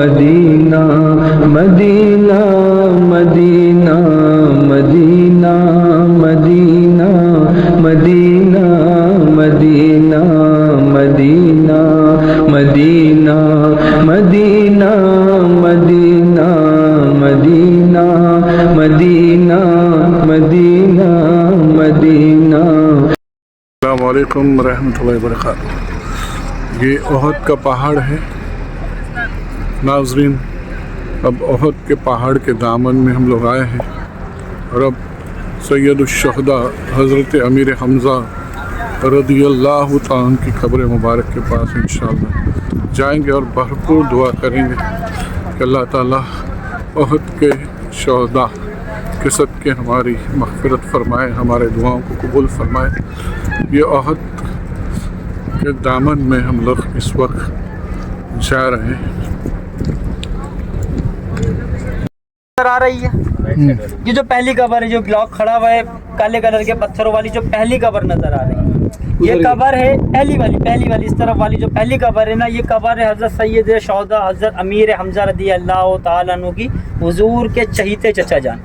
مدینہ مدینہ مدینہ مدینہ مدینہ مدینہ مدینہ مدینہ مدینہ مدینہ مدینہ مدینہ مدینہ مدینہ مدینہ۔ السلام علیکم ورحمۃ اللہ وبرکاتہ۔ یہ احد کا پہاڑ ہے ناظرین۔ اب احد کے پہاڑ کے دامن میں ہم لوگ آئے ہیں اور اب سید الشہداء حضرت امیر حمزہ رضی اللہ تعالیٰ عنہ کی قبر مبارک کے پاس انشاءاللہ جائیں گے اور بھرپور دعا کریں گے کہ اللہ تعالیٰ احد کے شہداء کے صدقے ہماری مغفرت فرمائے، ہمارے دعاؤں کو قبول فرمائے۔ یہ احد کے دامن میں ہم لوگ اس وقت جا رہے ہیں۔ آ رہی ہے یہ جو پہلی قبر ہے، جو بلاک کھڑا ہوا ہے کالے کلر کے پتھروں والی، جو پہلی قبر نظر آ رہی ہے، یہ قبر ہے پہلی والی اس طرف والی جو پہلی قبر ہے نا، یہ قبر ہے حضرت سید شہداء حضرت امیر حمزہ رضی اللہ تعالیٰ عنہ کی، حضور کے چہیتے چچا جان۔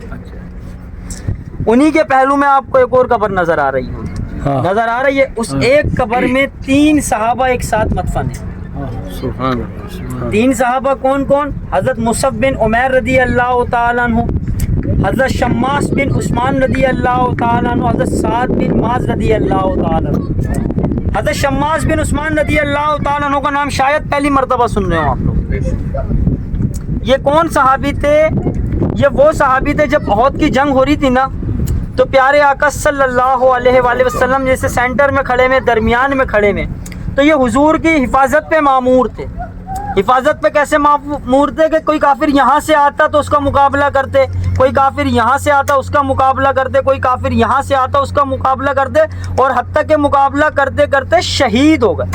انہی کے پہلو میں آپ کو ایک اور قبر نظر آ رہی ہے، اس ایک قبر میں 3 صحابہ ایک ساتھ مدفن ہیں۔ سبحان اللہ۔ 3 صحابہ کون کون؟ حضرت مصعب بن عمیر رضی اللہ تعالیٰ عنہ، حضرت شماس بن عثمان رضی اللہ تعالیٰ عنہ، حضرت سعد بن معاذ رضی اللہ تعالیٰ عنہ۔ حضرت شماس بن عثمان رضی اللہ تعالیٰ عنہ کا نام شاید پہلی مرتبہ سن رہے ہوں آپ لوگ۔ یہ کون صحابی تھے؟ یہ وہ صحابی تھے جب احد کی جنگ ہو رہی تھی نا، تو پیارے آقا صلی اللہ علیہ وآلہ وسلم جیسے سینٹر میں کھڑے میں، درمیان میں کھڑے میں، تو یہ حضور کی حفاظت پہ معمور تھے۔ حفاظت پہ کیسے معمور تھے کہ کوئی کافر یہاں سے آتا تو اس کا مقابلہ کرتے، کوئی کافر یہاں سے آتا اس کا مقابلہ کرتے، کوئی کافر یہاں سے آتا اس کا مقابلہ کرتے، اور حتیٰ کہ مقابلہ کرتے کرتے شہید ہو گئے۔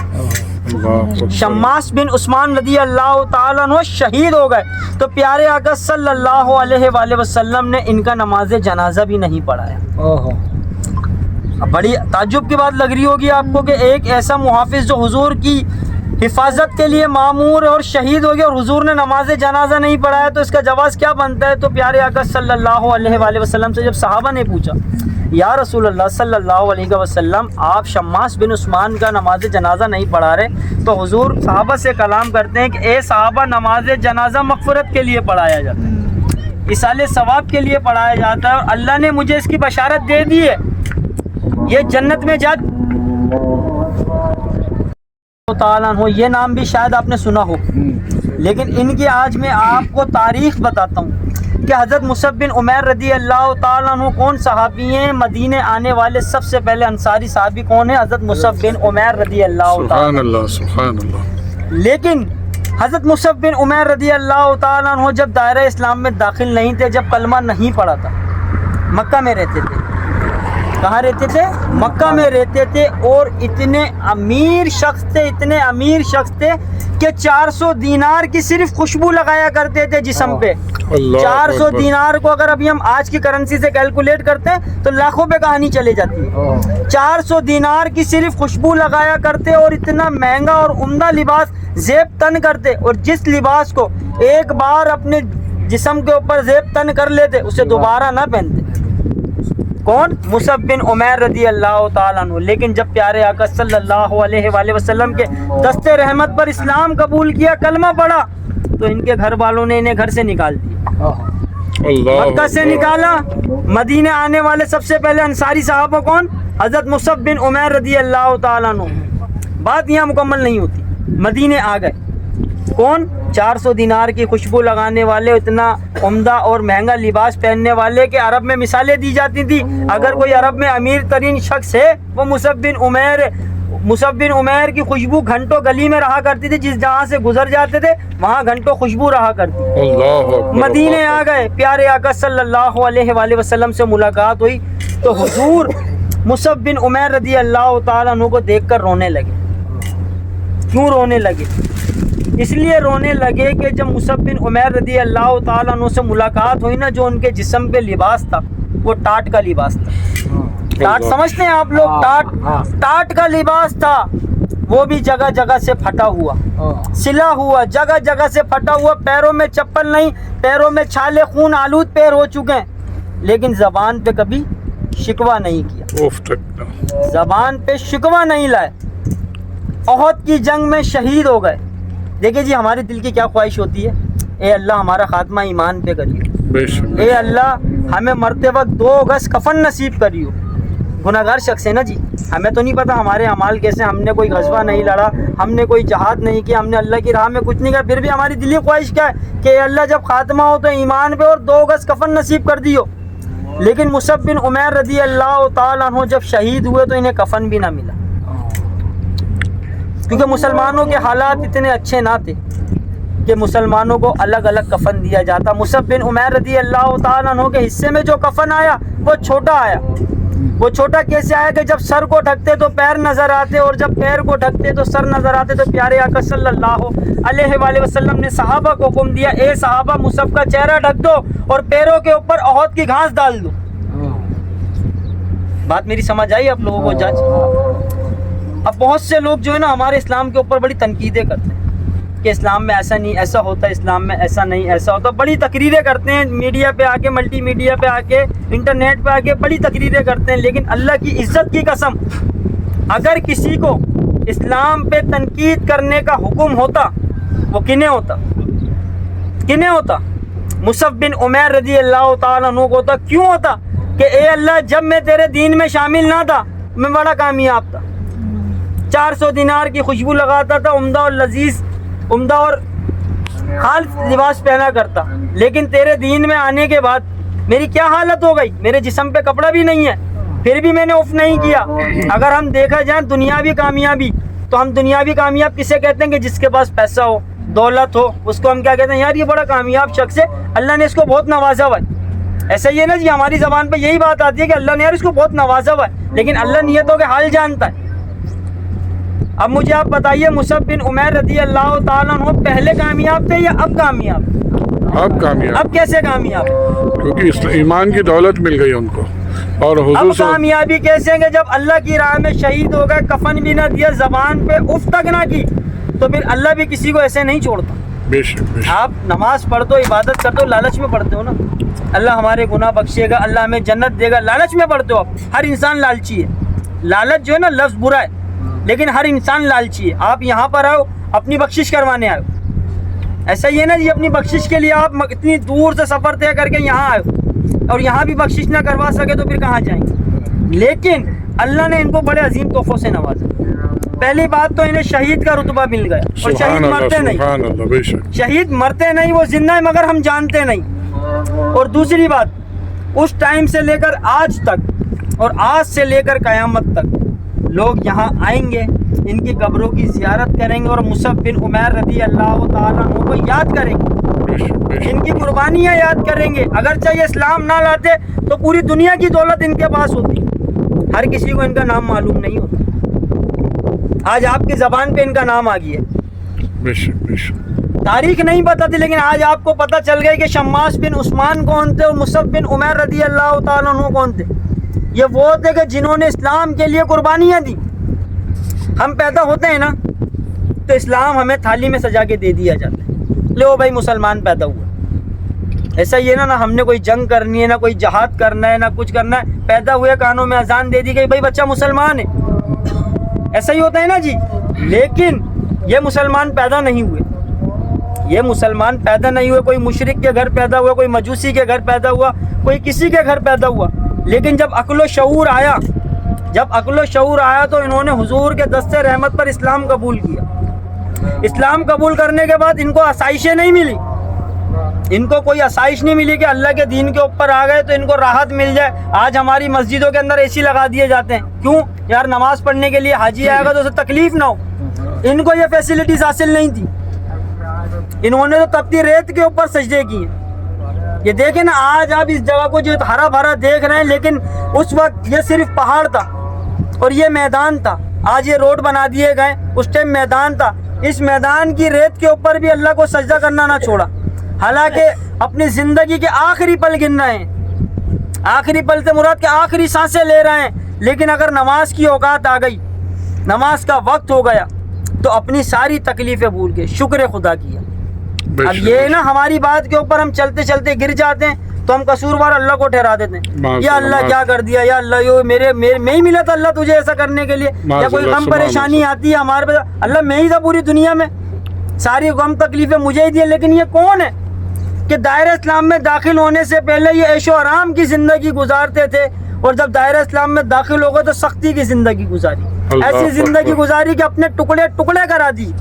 شماس بن عثمان رضی اللہ تعالیٰ عنہ شہید ہو گئے، تو پیارے آقا صلی اللہ علیہ وآلہ وسلم نے ان کا نماز جنازہ بھی نہیں پڑھایا۔ بڑی تعجب کی بات لگ رہی ہوگی آپ کو کہ ایک ایسا محافظ جو حضور کی حفاظت کے لیے معمور ہے اور شہید ہو گیا، اور حضور نے نماز جنازہ نہیں پڑھایا، تو اس کا جواز کیا بنتا ہے؟ تو پیارے آقا صلی اللہ علیہ وآلہ وسلم سے جب صحابہ نے پوچھا یا رسول اللہ صلی اللہ علیہ وسلم، آپ شماس بن عثمان کا نماز جنازہ نہیں پڑھا رہے، تو حضور صحابہ سے کلام کرتے ہیں کہ اے صحابہ، نماز جنازہ مغفرت کے لیے پڑھایا جاتا ہے، ایصال ثواب کے لیے پڑھایا جاتا ہے، اور اللہ نے مجھے اس کی بشارت دے دی ہے، یہ جنت میں جا تعالیٰ عنہ، یہ نام بھی شاید آپ نے سنا ہو، لیکن ان کی آج میں آپ کو تاریخ بتاتا ہوں کہ حضرت مصعب بن عمیر رضی اللہ تعالیٰ عنہ کون صحابی ہیں؟ مدینے آنے والے سب سے پہلے انصاری صحابی کون ہیں؟ حضرت مصعب بن عمیر رضی اللہ تعالیٰ عنہ۔ سبحان اللہ۔ لیکن حضرت مصعب بن عمیر رضی اللہ تعالیٰ عنہ جب دائرہ اسلام میں داخل نہیں تھے، جب کلمہ نہیں پڑھا تھا، مکہ میں رہتے تھے۔ کہاں رہتے تھے؟ مکہ میں رہتے تھے، اور اتنے امیر شخص تھے کہ 400 دینار کی صرف خوشبو لگایا کرتے تھے جسم پہ۔ 400 دینار کو اگر ابھی ہم آج کی کرنسی سے کیلکولیٹ کرتے ہیں تو لاکھوں پہ کہانی چلی جاتی ہے۔ 400 دینار کی صرف خوشبو لگایا کرتے، اور اتنا مہنگا اور عمدہ لباس زیب تن کرتے، اور جس لباس کو ایک بار اپنے جسم کے اوپر زیب تن کر لیتے اسے دوبارہ نہ پہنتے۔ کون؟ مصعب بن عمیر رضی اللہ تعالیٰ عنہ۔ لیکن جب پیارے آقا صلی اللہ علیہ وآلہ وسلم کے دست رحمت پر اسلام قبول کیا، کلمہ پڑھا، تو ان کے گھر والوں نے انہیں گھر سے نکال دیا، مکہ سے نکالا۔ مدینے آنے والے سب سے پہلے انصاری صحابہ کون؟ حضرت مصعب بن عمیر رضی اللہ تعالیٰ عنہ۔ بات یہاں مکمل نہیں ہوتی، مدینے آ گئے کون؟ 400 دینار کی خوشبو لگانے والے، اتنا عمدہ اور مہنگا لباس پہننے والے کہ عرب میں مثالیں دی جاتی تھی، اگر کوئی عرب میں امیر ترین شخص ہے وہ مصعب بن عمیر ہے۔ مصعب بن عمیر کی خوشبو گھنٹوں گلی میں رہا کرتی تھی، جس جہاں سے گزر جاتے تھے وہاں گھنٹوں خوشبو رہا کرتی۔ مدینے آ گئے، پیارے آقا صلی اللہ علیہ وآلہ وسلم سے ملاقات ہوئی، تو حضور مصعب بن عمیر رضی اللہ تعالیٰ عنہ کو دیکھ کر رونے لگے۔ کیوں رونے لگے؟ اس لیے رونے لگے کہ جب مصعب بن عمیر رضی اللہ تعالیٰ عنہ سے ملاقات ہوئی نا، جو ان کے جسم پہ لباس تھا وہ ٹاٹ کا لباس تھا۔ ٹاٹ سمجھتے ہیں آپ لوگ؟ ٹاٹ کا لباس تھا، وہ بھی جگہ جگہ سے پھٹا ہوا، سلا ہوا، جگہ جگہ سے پھٹا ہوا، پیروں میں چپل نہیں، پیروں میں چھالے خون آلود پیر ہو چکے ہیں، لیکن زبان پہ کبھی شکوہ نہیں کیا، زبان پہ شکوہ نہیں لائے۔ احد کی جنگ میں شہید ہو گئے۔ دیکھیں جی ہمارے دل کی کیا خواہش ہوتی ہے، اے اللہ ہمارا خاتمہ ایمان پہ کریو، اے اللہ ہمیں مرتے وقت 2 گز کفن نصیب کریو۔ گناہگار شخص ہے نا جی، ہمیں تو نہیں پتہ ہمارے اعمال کیسے، ہم نے کوئی غزوہ نہیں لڑا، ہم نے کوئی جہاد نہیں کیا، ہم نے اللہ کی راہ میں کچھ نہیں کیا، پھر بھی ہماری دلی خواہش کیا ہے کہ اے اللہ جب خاتمہ ہو تو ایمان پہ اور 2 گز کفن نصیب کر دیو۔ لیکن مصعب بن عمیر رضی اللہ تعالیٰ عنہ جب شہید ہوئے تو انہیں کفن بھی نہ ملا، کیونکہ مسلمانوں کے حالات اتنے اچھے نہ تھے کہ مسلمانوں کو الگ الگ کفن دیا جاتا۔ مصعب بن عمیر رضی اللہ تعالیٰ عنہ کے حصے میں جو کفن آیا وہ چھوٹا آیا۔ وہ چھوٹا کیسے آیا کہ جب سر کو ڈھکتے تو پیر نظر آتے، اور جب پیر کو ڈھکتے تو سر نظر آتے۔ تو پیارے آقا صلی اللہ علیہ وآلہ وسلم نے صحابہ کو حکم دیا، اے صحابہ مصعب کا چہرہ ڈھک دو اور پیروں کے اوپر احد کی گھاس ڈال دو۔ بات میری سمجھ آئی آپ لوگوں کو؟ جج اب بہت سے لوگ جو ہے نا ہمارے اسلام کے اوپر بڑی تنقیدیں کرتے ہیں کہ اسلام میں ایسا نہیں، ایسا ہوتا ہے، اسلام میں ایسا نہیں، ایسا ہوتا، بڑی تقریریں کرتے ہیں، میڈیا پہ آ کے، ملٹی میڈیا پہ آ کے، انٹرنیٹ پہ آ کے بڑی تقریریں کرتے ہیں۔ لیکن اللہ کی عزت کی قسم اگر کسی کو اسلام پہ تنقید کرنے کا حکم ہوتا وہ کنہیں ہوتا؟ کنہیں ہوتا؟ مصعب بن عمیر رضی اللہ تعالیٰ عنہ کو ہوتا۔ کیوں ہوتا؟ کہ اے اللہ جب میں تیرے دین میں شامل نہ تھا میں بڑا کامیاب تھا، 400 دینار کی خوشبو لگاتا تھا، عمدہ اور لذیذ، عمدہ اور خالص لباس پہنا کرتا، لیکن تیرے دین میں آنے کے بعد میری کیا حالت ہو گئی، میرے جسم پہ کپڑا بھی نہیں ہے، پھر بھی میں نے اف نہیں کیا۔ اگر ہم دیکھا جائیں دنیاوی کامیابی تو ہم دنیاوی کامیاب کسے کہتے ہیں کہ جس کے پاس پیسہ ہو، دولت ہو، اس کو ہم کیا کہتے ہیں؟ یار یہ بڑا کامیاب شخص ہے، اللہ نے اس کو بہت نوازا ہوا ہے۔ ایسا ہی ہے نا جی، ہماری زبان پہ یہی بات آتی ہے کہ اللہ نے یار اس کو بہت نوازا ہوا ہے، لیکن اللہ نیتوں کے حال جانتا ہے۔ اب مجھے آپ بتائیے مصعب بن عمیر رضی اللہ تعالیٰ عنہ پہلے کامیاب تھے یا اب کامیاب؟ اب کامیاب۔ اب کیسے کامیاب؟ کیونکہ ایمان کی دولت مل گئی ان کو، اور اب حضور کامیابی کیسے کہ جب اللہ کی راہ میں شہید ہو گئے، کفن بھی نہ دیا، زبان پہ اف تک نہ کی، تو پھر اللہ بھی کسی کو ایسے نہیں چھوڑتا۔ بے شک بے شک۔ آپ نماز پڑھتے ہو، عبادت کرتے ہو، لالچ میں پڑھتے ہو نا، اللہ ہمارے گناہ بخشے گا، اللہ ہمیں جنت دے گا، لالچ میں پڑھتے ہو آپ۔ ہر انسان لالچی ہے، لالچ جو ہے نا لفظ برا ہے، لیکن ہر انسان لالچی ہے۔ آپ یہاں پر آؤ اپنی بخشش کروانے آئے ہو، ایسا ہی ہے نا جی، اپنی بخشش کے لیے آپ اتنی دور سے سفر طے کر کے یہاں آئے ہو، اور یہاں بھی بخشش نہ کروا سکے تو پھر کہاں جائیں گے؟ لیکن اللہ نے ان کو بڑے عظیم تحفوں سے نوازا۔ پہلی بات تو انہیں شہید کا رتبہ مل گیا، اور شہید مرتے نہیں، سبحان اللہ، بے شک شہید مرتے نہیں، وہ زندہ ہے مگر ہم جانتے نہیں۔ اور دوسری بات، اس ٹائم سے لے کر آج تک، اور آج سے لے کر قیامت تک لوگ یہاں آئیں گے، ان کی قبروں کی زیارت کریں گے، اور مصعب بن عمیر رضی اللہ تعالیٰ عنہ کو یاد کریں گے، ان کی قربانیاں یاد کریں گے۔ اگرچہ یہ اسلام نہ لاتے تو پوری دنیا کی دولت ان کے پاس ہوتی، ہر کسی کو ان کا نام معلوم نہیں ہوتا۔ آج آپ کی زبان پہ ان کا نام آ گیا ہے، بے شک بے شک۔ تاریخ نہیں پتہ تھی، لیکن آج آپ کو پتہ چل گئی کہ شماس بن عثمان کون تھے اور مصعب بن عمیر رضی اللہ تعالیٰ عنہ کون تھے۔ یہ وہ تھے کہ جنہوں نے اسلام کے لیے قربانیاں دی۔ ہم پیدا ہوتے ہیں نا تو اسلام ہمیں تھالی میں سجا کے دے دیا جاتا ہے، لو بھائی مسلمان پیدا ہوا۔ ایسا ہی ہے نا، نہ ہم نے کوئی جنگ کرنی ہے، نہ کوئی جہاد کرنا ہے، نہ کچھ کرنا ہے، پیدا ہوئے کانوں میں اذان دے دی گئی بھائی بچہ مسلمان ہے، ایسا ہی ہوتا ہے نا جی۔ لیکن یہ مسلمان پیدا نہیں ہوئے، یہ مسلمان پیدا نہیں ہوئے، کوئی مشرک کے گھر پیدا ہوا، کوئی مجوسی کے گھر پیدا ہوا، کوئی کسی کے گھر پیدا ہوا۔ لیکن جب عقل و شعور آیا، جب عقل و شعور آیا تو انہوں نے حضور کے دست رحمت پر اسلام قبول کیا۔ اسلام قبول کرنے کے بعد ان کو آسائشیں نہیں ملی، ان کو کوئی آسائش نہیں ملی کہ اللہ کے دین کے اوپر آ گئے تو ان کو راحت مل جائے۔ آج ہماری مسجدوں کے اندر اے سی لگا دیے جاتے ہیں، کیوں؟ یار نماز پڑھنے کے لیے حاجی آئے گا تو اسے تکلیف نہ ہو۔ ان کو یہ فیسلٹیز حاصل نہیں تھی، انہوں نے تو تپتی ریت کے اوپر سجدے کیے۔ یہ دیکھیں نا، آج آپ اس جگہ کو جو ہرا بھرا دیکھ رہے ہیں، لیکن اس وقت یہ صرف پہاڑ تھا اور یہ میدان تھا۔ آج یہ روڈ بنا دیے گئے، اس ٹائم میدان تھا۔ اس میدان کی ریت کے اوپر بھی اللہ کو سجدہ کرنا نہ چھوڑا، حالانکہ اپنی زندگی کے آخری پل گن رہے ہیں، آخری پل سے مراد کہ آخری سانسیں لے رہے ہیں، لیکن اگر نماز کی اوقات آ گئی، نماز کا وقت ہو گیا تو اپنی ساری تکلیفیں بھول کے شکر خدا کیا. بے اب شک، یہ نا ہماری بات کے اوپر ہم چلتے چلتے گر جاتے ہیں تو ہم قصوروار اللہ کو ٹھہرا دیتے ہیں. معاذ یا اللہ، اللہ کیا کر دیا، یا اللہ یہ میں ہی ملا تھا اللہ تجھے ایسا کرنے کے لیے. معاذ یا کوئی اللہ، غم سبحان پریشانی اللہ. آتی ہے ہمارے پاس، اللہ میں ہی تھا پوری دنیا میں، ساری غم تکلیفیں مجھے ہی دی. لیکن یہ کون ہے کہ دائرہ اسلام میں داخل ہونے سے پہلے یہ عیش و آرام کی زندگی گزارتے تھے، اور جب دائرہ اسلام میں داخل ہو گئے تو سختی کی زندگی گزاری، اللہ ایسی زندگی اکبر. گزاری کہ اپنے ٹکڑے ٹکڑے کرا دی،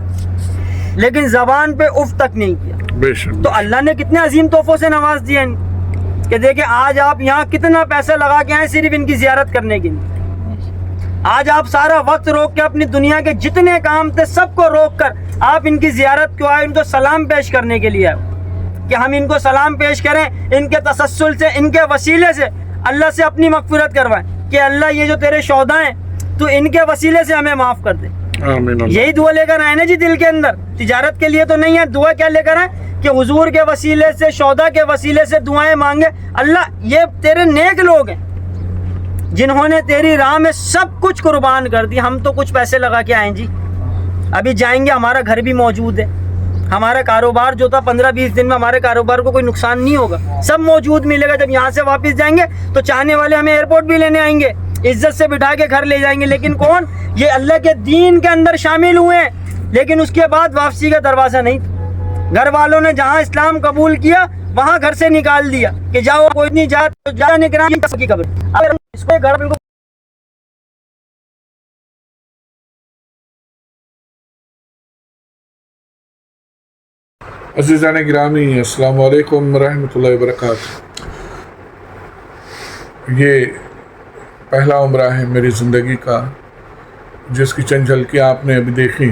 لیکن زبان پہ اف تک نہیں کیا. بے شک. تو اللہ نے کتنے عظیم تحفوں سے نواز دیا کہ دیکھیں آج آپ یہاں کتنا پیسہ لگا کے آئے صرف ان کی زیارت کرنے کے لیے. آج آپ سارا وقت روک کے اپنی دنیا کے جتنے کام تھے سب کو روک کر آپ ان کی زیارت کیوں آئے، ان کو سلام پیش کرنے کے لیے آئے کہ ہم ان کو سلام پیش کریں، ان کے تسلسل سے، ان کے وسیلے سے اللہ سے اپنی مغفرت کروائیں کہ اللہ یہ جو تیرے شہداء ہیں تو ان کے وسیلے سے ہمیں معاف کر دے. آمین. یہی دعا لے کر آئے نا جی دل کے اندر، تجارت کے لیے تو نہیں ہے. دعا کیا لے کر آئے کہ حضور کے وسیلے سے، شہداء کے وسیلے سے دعائیں مانگے. اللہ یہ تیرے نیک لوگ ہیں جنہوں نے تیری راہ میں سب کچھ قربان کر دی. ہم تو کچھ پیسے لگا کے آئیں جی، ابھی جائیں گے ہمارا گھر بھی موجود ہے، ہمارا کاروبار جو تھا 15-20 دن میں ہمارے کاروبار کو کوئی نقصان نہیں ہوگا، سب موجود ملے گا. جب یہاں سے واپس جائیں گے تو چاہنے والے ہمیں ایئرپورٹ بھی لینے آئیں گے، عزت سے بٹھا کے گھر لے جائیں گے. لیکن کون؟ یہ اللہ کے دین کے اندر شامل ہوئے ہیں لیکن اس کے بعد واپسی کا دروازہ نہیں تھا. گھر والوں نے جہاں اسلام قبول کیا وہاں گھر سے نکال دیا کہ جاؤ کوئی نہیں جا نگران کی قبر. اگر اس کو گھر بالکل عزیزان گرامی، السلام علیکم ورحمۃ اللہ وبرکاتہ. یہ پہلا عمرہ ہے میری زندگی کا جس کی چند جھلکیاں آپ نے ابھی دیکھی.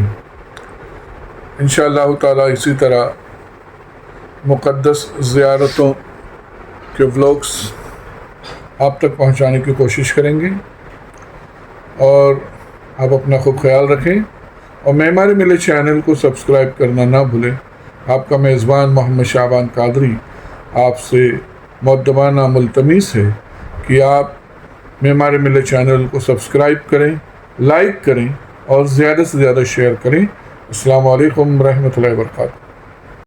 انشاءاللہ تعالیٰ اسی طرح مقدس زیارتوں کے ولاگس آپ تک پہنچانے کی کوشش کریں گے، اور آپ اپنا خوب خیال رکھیں اور معمار ملت چینل کو سبسکرائب کرنا نہ بھولیں. آپ کا میزبان محمد شعبان قادری آپ سے مؤدبانہ ملتمس ہے کہ آپ معمار ملت چینل کو سبسکرائب کریں، لائک کریں اور زیادہ سے زیادہ شیئر کریں. السلام علیکم ورحمۃ اللہ وبرکاتہ.